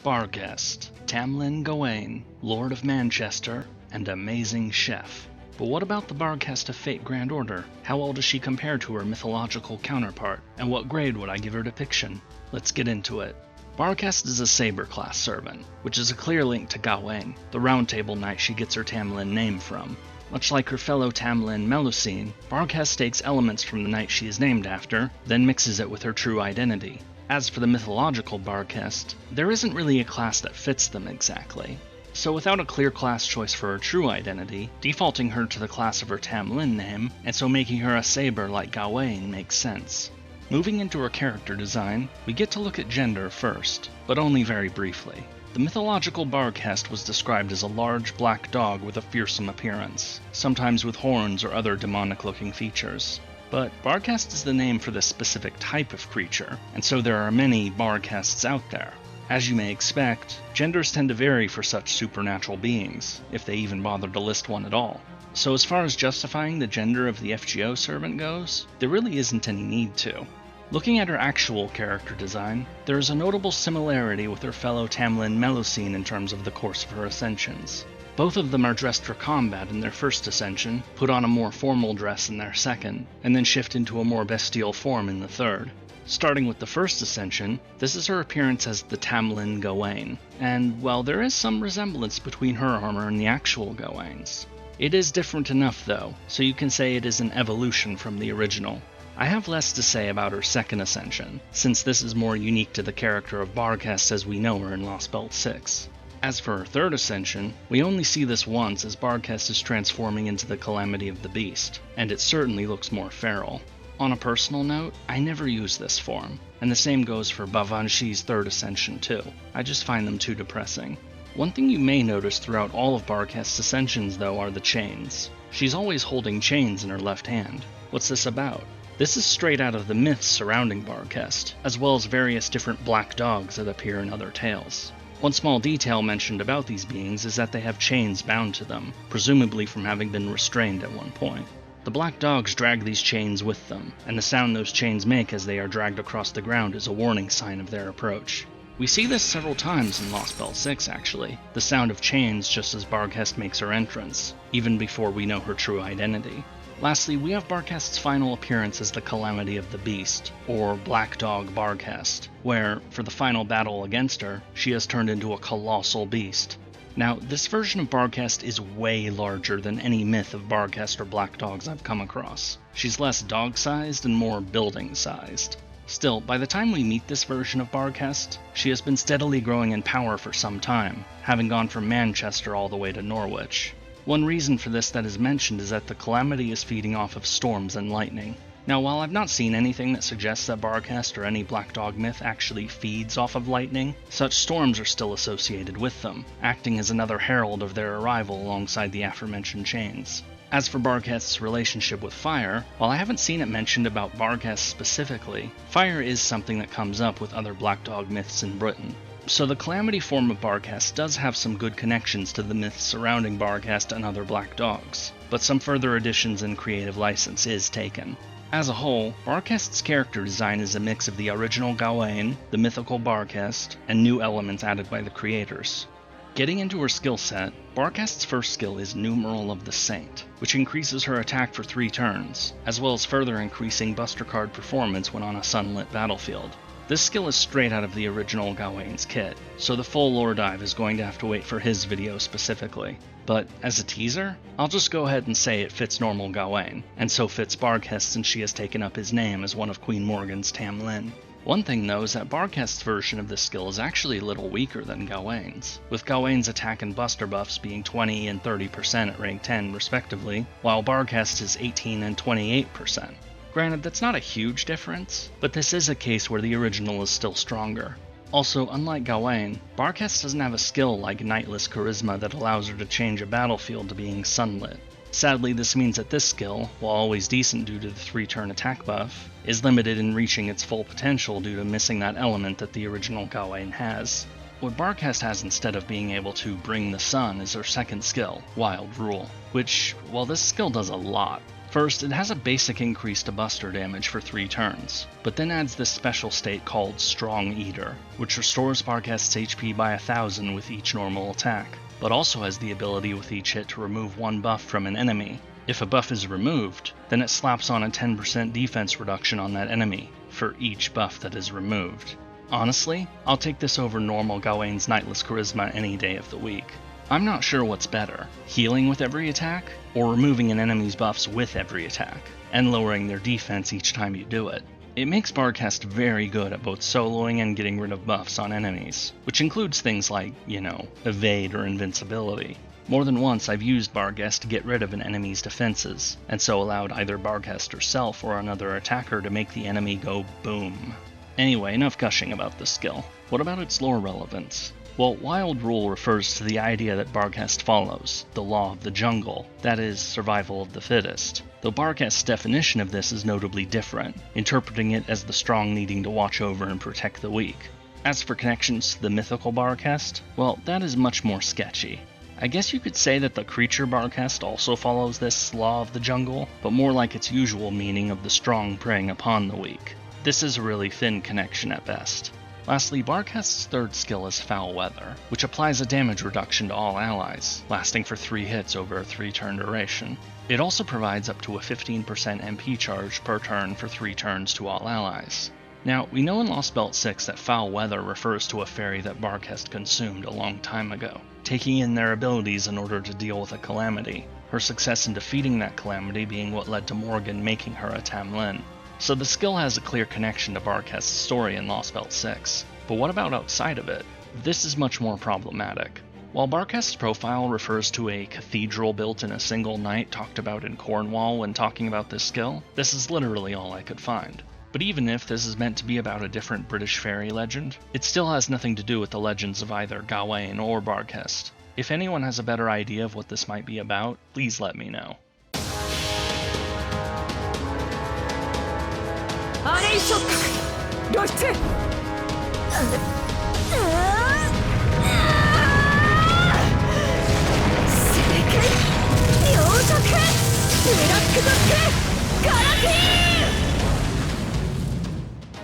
Barghest, Tam Lin Gawain, Lord of Manchester, and amazing chef. But what about the Barghest of Fate Grand Order? How well does she compare to her mythological counterpart, and what grade would I give her depiction? Let's get into it. Barghest is a Saber class servant, which is a clear link to Gawain, the Round Table knight she gets her Tam Lin name from. Much like her fellow Tam Lin Melusine, Barghest takes elements from the knight she is named after, then mixes it with her true identity. As for the mythological Barghest, there isn't really a class that fits them exactly. So without a clear class choice for her true identity, defaulting her to the class of her Tam Lin name, and so making her a Saber like Gawain makes sense. Moving into her character design, we get to look at gender first, but only very briefly. The mythological Barghest was described as a large black dog with a fearsome appearance, sometimes with horns or other demonic-looking features. But Barghest is the name for this specific type of creature, and so there are many Barghests out there. As you may expect, genders tend to vary for such supernatural beings, if they even bother to list one at all. So as far as justifying the gender of the FGO servant goes, there really isn't any need to. Looking at her actual character design, there is a notable similarity with her fellow Tam Lin Melusine in terms of the course of her ascensions. Both of them are dressed for combat in their first ascension, put on a more formal dress in their second, and then shift into a more bestial form in the third. Starting with the first ascension, this is her appearance as the Tam Lin Gawain, and while there is some resemblance between her armor and the actual Gawain's, it is different enough though, so you can say it is an evolution from the original. I have less to say about her second ascension, since this is more unique to the character of Barghest as we know her in Lost Belt 6. As for her third ascension, we only see this once as Barghest is transforming into the Calamity of the Beast, and it certainly looks more feral. On a personal note, I never use this form, and the same goes for Bavanshi's third ascension too. I just find them too depressing. One thing you may notice throughout all of Barghest's ascensions though are the chains. She's always holding chains in her left hand. What's this about? This is straight out of the myths surrounding Barghest, as well as various different black dogs that appear in other tales. One small detail mentioned about these beings is that they have chains bound to them, presumably from having been restrained at one point. The black dogs drag these chains with them, and the sound those chains make as they are dragged across the ground is a warning sign of their approach. We see this several times in Lost Belt 6 actually, the sound of chains just as Barghest makes her entrance, even before we know her true identity. Lastly, we have Barghest's final appearance as the Calamity of the Beast, or Black Dog Barghest, where, for the final battle against her, she has turned into a colossal beast. Now, this version of Barghest is way larger than any myth of Barghest or black dogs I've come across. She's less dog-sized and more building-sized. Still, by the time we meet this version of Barghest, she has been steadily growing in power for some time, having gone from Manchester all the way to Norwich. One reason for this that is mentioned is that the Calamity is feeding off of storms and lightning. Now, while I've not seen anything that suggests that Barghest or any black dog myth actually feeds off of lightning, such storms are still associated with them, acting as another herald of their arrival alongside the aforementioned chains. As for Barghest's relationship with fire, while I haven't seen it mentioned about Barghest specifically, fire is something that comes up with other black dog myths in Britain. So the Calamity form of Barghest does have some good connections to the myths surrounding Barghest and other black dogs, but some further additions and creative license is taken. As a whole, Barghest's character design is a mix of the original Gawain, the mythical Barghest, and new elements added by the creators. Getting into her skill set, Barghest's first skill is Numeral of the Saint, which increases her attack for 3 turns, as well as further increasing Buster Card performance when on a sunlit battlefield. This skill is straight out of the original Gawain's kit, so the full lore dive is going to have to wait for his video specifically. But as a teaser, I'll just go ahead and say it fits normal Gawain, and so fits Barghest since she has taken up his name as one of Queen Morgan's Tam Lin. One thing though is that Barghest's version of this skill is actually a little weaker than Gawain's, with Gawain's attack and buster buffs being 20 and 30% at rank 10 respectively, while Barghest is 18 and 28%. Granted, that's not a huge difference, but this is a case where the original is still stronger. Also, unlike Gawain, Barghest doesn't have a skill like Knightless Charisma that allows her to change a battlefield to being sunlit. Sadly, this means that this skill, while always decent due to the 3-turn attack buff, is limited in reaching its full potential due to missing that element that the original Gawain has. What Barghest has instead of being able to bring the sun is her second skill, Wild Rule, which, while this skill does a lot, First, it has a basic increase to buster damage for 3 turns, but then adds this special state called Strong Eater, which restores Barghest's HP by 1000 with each normal attack, but also has the ability with each hit to remove 1 buff from an enemy. If a buff is removed, then it slaps on a 10% defense reduction on that enemy for each buff that is removed. Honestly, I'll take this over normal Gawain's Knightless Charisma any day of the week. I'm not sure what's better, healing with every attack, or removing an enemy's buffs with every attack, and lowering their defense each time you do it. It makes Barghest very good at both soloing and getting rid of buffs on enemies, which includes things like, evade or invincibility. More than once I've used Barghest to get rid of an enemy's defenses, and so allowed either Barghest herself or another attacker to make the enemy go boom. Anyway, enough gushing about this skill. What about its lore relevance? Well, Wild Rule refers to the idea that Barghest follows, the law of the jungle, that is, survival of the fittest, though Barghest's definition of this is notably different, interpreting it as the strong needing to watch over and protect the weak. As for connections to the mythical Barghest, well, that is much more sketchy. I guess you could say that the creature Barghest also follows this law of the jungle, but more like its usual meaning of the strong preying upon the weak. This is a really thin connection at best. Lastly, Barghest's third skill is Foul Weather, which applies a damage reduction to all allies, lasting for 3 hits over a 3-turn duration. It also provides up to a 15% MP charge per turn for 3 turns to all allies. Now, we know in Lost Belt 6 that Foul Weather refers to a faerie that Barghest consumed a long time ago, taking in their abilities in order to deal with a Calamity, her success in defeating that Calamity being what led to Morgan making her a Tam Lin. So the skill has a clear connection to Barghest's story in Lost Belt 6, but what about outside of it? This is much more problematic. While Barghest's profile refers to a cathedral built in a single night talked about in Cornwall when talking about this skill, this is literally all I could find. But even if this is meant to be about a different British fairy legend, it still has nothing to do with the legends of either Gawain or Barghest. If anyone has a better idea of what this might be about, please let me know.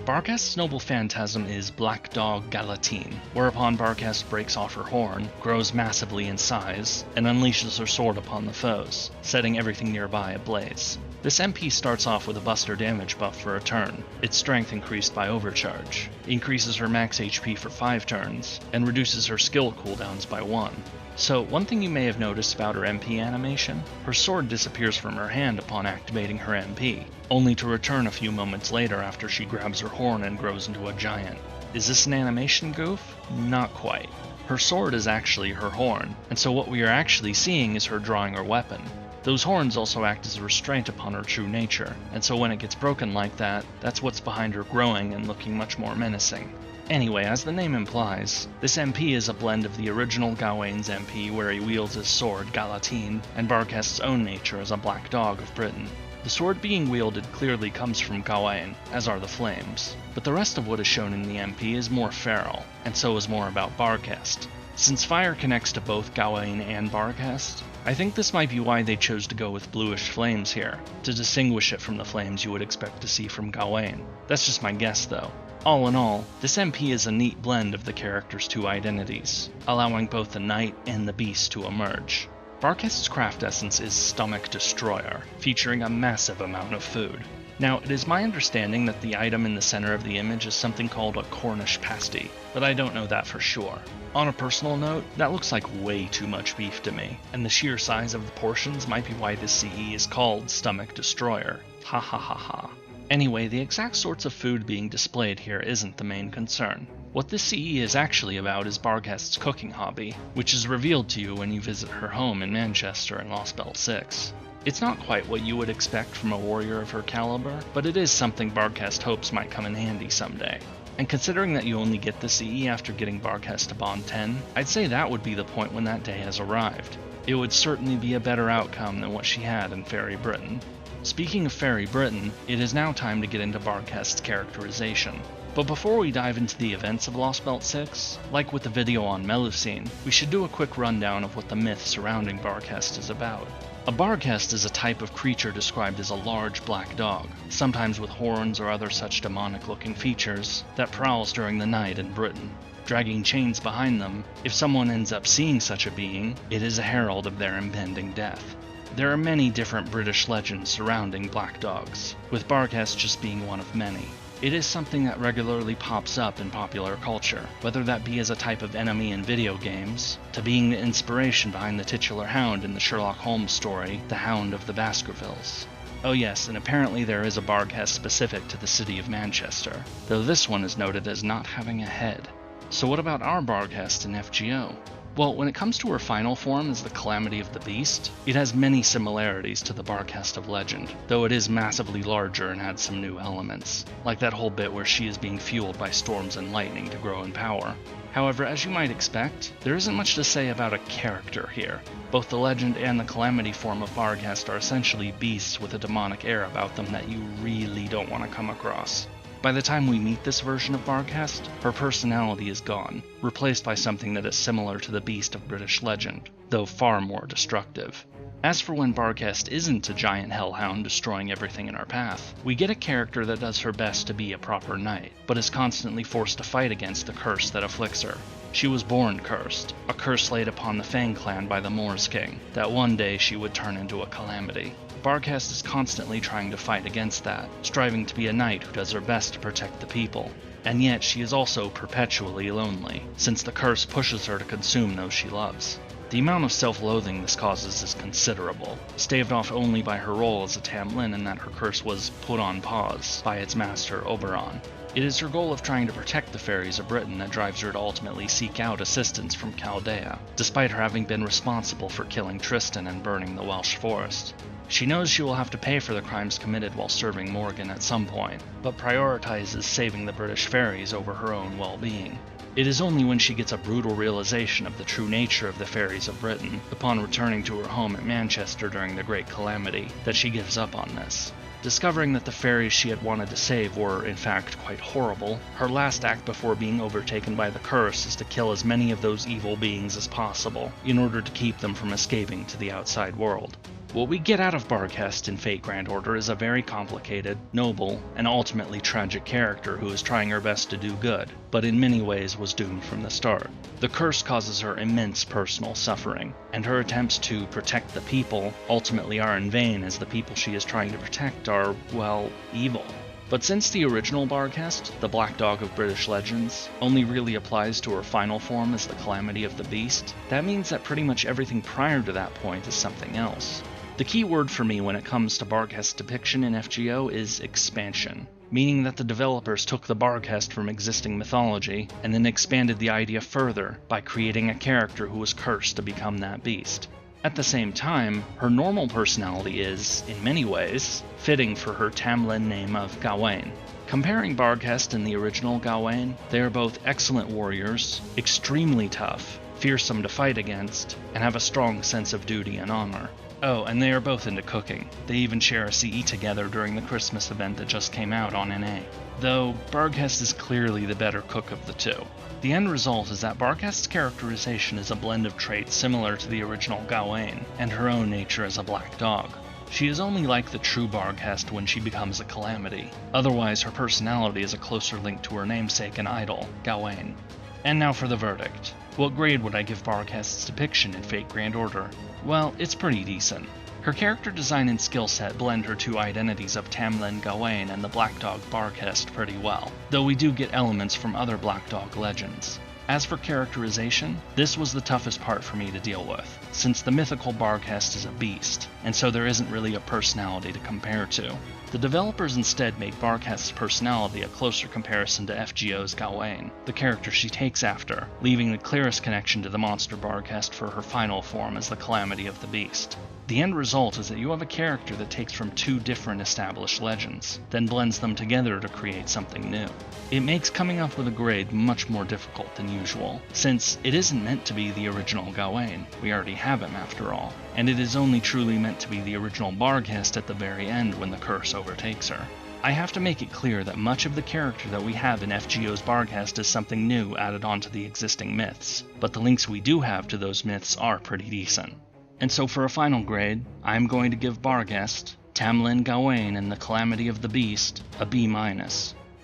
Barghest's noble phantasm is Black Dog Galatine, whereupon Barghest breaks off her horn, grows massively in size, and unleashes her sword upon the foes, setting everything nearby ablaze. This MP starts off with a buster damage buff for a turn, its strength increased by overcharge, increases her max HP for 5 turns, and reduces her skill cooldowns by 1. So, one thing you may have noticed about her MP animation, her sword disappears from her hand upon activating her MP, only to return a few moments later after she grabs her horn and grows into a giant. Is this an animation goof? Not quite. Her sword is actually her horn, and so what we are actually seeing is her drawing her weapon. Those horns also act as a restraint upon her true nature, and so when it gets broken like that, that's what's behind her growing and looking much more menacing. Anyway, as the name implies, this MP is a blend of the original Gawain's MP where he wields his sword, Galatine, and Barghest's own nature as a Black Dog of Britain. The sword being wielded clearly comes from Gawain, as are the flames, but the rest of what is shown in the MP is more feral, and so is more about Barghest. Since fire connects to both Gawain and Barghest, I think this might be why they chose to go with bluish flames here, to distinguish it from the flames you would expect to see from Gawain. That's just my guess though. All in all, this MP is a neat blend of the character's 2 identities, allowing both the knight and the beast to emerge. Barghest's craft essence is Stomach Destroyer, featuring a massive amount of food. Now, it is my understanding that the item in the center of the image is something called a Cornish pasty, but I don't know that for sure. On a personal note, that looks like way too much beef to me, and the sheer size of the portions might be why this CE is called Stomach Destroyer. Ha ha ha ha. Anyway, the exact sorts of food being displayed here isn't the main concern. What this CE is actually about is Barghest's cooking hobby, which is revealed to you when you visit her home in Manchester in Lost Belt 6. It's not quite what you would expect from a warrior of her caliber, but it is something Barghest hopes might come in handy someday. And considering that you only get the CE after getting Barghest to Bond 10, I'd say that would be the point when that day has arrived. It would certainly be a better outcome than what she had in Faerie Britain. Speaking of Faerie Britain, it is now time to get into Barghest's characterization. But before we dive into the events of Lost Belt 6, like with the video on Melusine, we should do a quick rundown of what the myth surrounding Barghest is about. A Barghest is a type of creature described as a large black dog, sometimes with horns or other such demonic-looking features, that prowls during the night in Britain, dragging chains behind them. If someone ends up seeing such a being, it is a herald of their impending death. There are many different British legends surrounding black dogs, with Barghest just being one of many. It is something that regularly pops up in popular culture, whether that be as a type of enemy in video games, to being the inspiration behind the titular hound in the Sherlock Holmes story, The Hound of the Baskervilles. Oh yes, and apparently there is a Barghest specific to the city of Manchester, though this one is noted as not having a head. So what about our Barghest in FGO? Well, when it comes to her final form as the Calamity of the Beast, it has many similarities to the Barghest of legend, though it is massively larger and adds some new elements, like that whole bit where she is being fueled by storms and lightning to grow in power. However, as you might expect, there isn't much to say about a character here. Both the legend and the Calamity form of Barghest are essentially beasts with a demonic air about them that you really don't want to come across. By the time we meet this version of Barghest, her personality is gone, replaced by something that is similar to the beast of British legend, though far more destructive. As for when Barghest isn't a giant hellhound destroying everything in our path, we get a character that does her best to be a proper knight, but is constantly forced to fight against the curse that afflicts her. She was born cursed, a curse laid upon the Fang clan by the Moors King, that one day she would turn into a calamity. Barghest is constantly trying to fight against that, striving to be a knight who does her best to protect the people. And yet she is also perpetually lonely, since the curse pushes her to consume those she loves. The amount of self-loathing this causes is considerable, staved off only by her role as a Tam Lin in that her curse was put on pause by its master Oberon. It is her goal of trying to protect the fairies of Britain that drives her to ultimately seek out assistance from Chaldea, despite her having been responsible for killing Tristan and burning the Welsh forest. She knows she will have to pay for the crimes committed while serving Morgan at some point, but prioritizes saving the British fairies over her own well-being. It is only when she gets a brutal realization of the true nature of the fairies of Britain, upon returning to her home at Manchester during the Great Calamity, that she gives up on this. Discovering that the fairies she had wanted to save were, in fact, quite horrible, her last act before being overtaken by the curse is to kill as many of those evil beings as possible, in order to keep them from escaping to the outside world. What we get out of Barghest in Fate Grand Order is a very complicated, noble, and ultimately tragic character who is trying her best to do good, but in many ways was doomed from the start. The curse causes her immense personal suffering, and her attempts to protect the people ultimately are in vain, as the people she is trying to protect are, well, evil. But since the original Barghest, the Black Dog of British legends, only really applies to her final form as the Calamity of the Beast, that means that pretty much everything prior to that point is something else. The key word for me when it comes to Barghest's depiction in FGO is expansion, meaning that the developers took the Barghest from existing mythology and then expanded the idea further by creating a character who was cursed to become that beast. At the same time, her normal personality is, in many ways, fitting for her Tam Lin name of Gawain. Comparing Barghest and the original Gawain, they are both excellent warriors, extremely tough, fearsome to fight against, and have a strong sense of duty and honor. Oh, and they are both into cooking. They even share a CE together during the Christmas event that just came out on NA. Though, Barghest is clearly the better cook of the two. The end result is that Barghest's characterization is a blend of traits similar to the original Gawain, and her own nature as a black dog. She is only like the true Barghest when she becomes a calamity. Otherwise, her personality is a closer link to her namesake and idol, Gawain. And now for the verdict. What grade would I give Barghest's depiction in Fate Grand Order? Well, it's pretty decent. Her character design and skill set blend her two identities of Tam Lin Gawain and the Black Dog Barghest pretty well, though we do get elements from other Black Dog legends. As for characterization, this was the toughest part for me to deal with, since the mythical Barghest is a beast, and so there isn't really a personality to compare to. The developers instead made Barghest's personality a closer comparison to FGO's Gawain, the character she takes after, leaving the clearest connection to the monster Barghest for her final form as the Calamity of the Beast. The end result is that you have a character that takes from two different established legends, then blends them together to create something new. It makes coming up with a grade much more difficult than usual, since it isn't meant to be the original Gawain, we already have him after all, and it is only truly meant to be the original Barghest at the very end when the curse overtakes her. I have to make it clear that much of the character that we have in FGO's Barghest is something new added onto the existing myths, but the links we do have to those myths are pretty decent. And so for a final grade, I'm going to give Barghest, Tam Lin Gawain and the Calamity of the Beast a B-.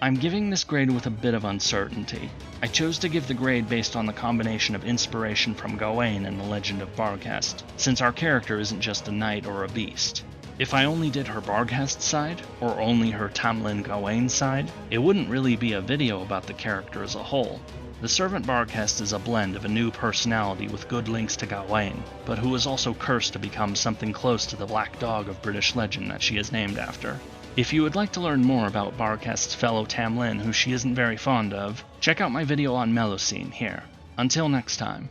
I'm giving this grade with a bit of uncertainty. I chose to give the grade based on the combination of inspiration from Gawain and the Legend of Barghest, since our character isn't just a knight or a beast. If I only did her Barghest side, or only her Tam Lin Gawain side, it wouldn't really be a video about the character as a whole. The servant Barghest is a blend of a new personality with good links to Gawain, but who is also cursed to become something close to the black dog of British legend that she is named after. If you would like to learn more about Barghest's fellow Tam Lin who she isn't very fond of, check out my video on Melocene here. Until next time.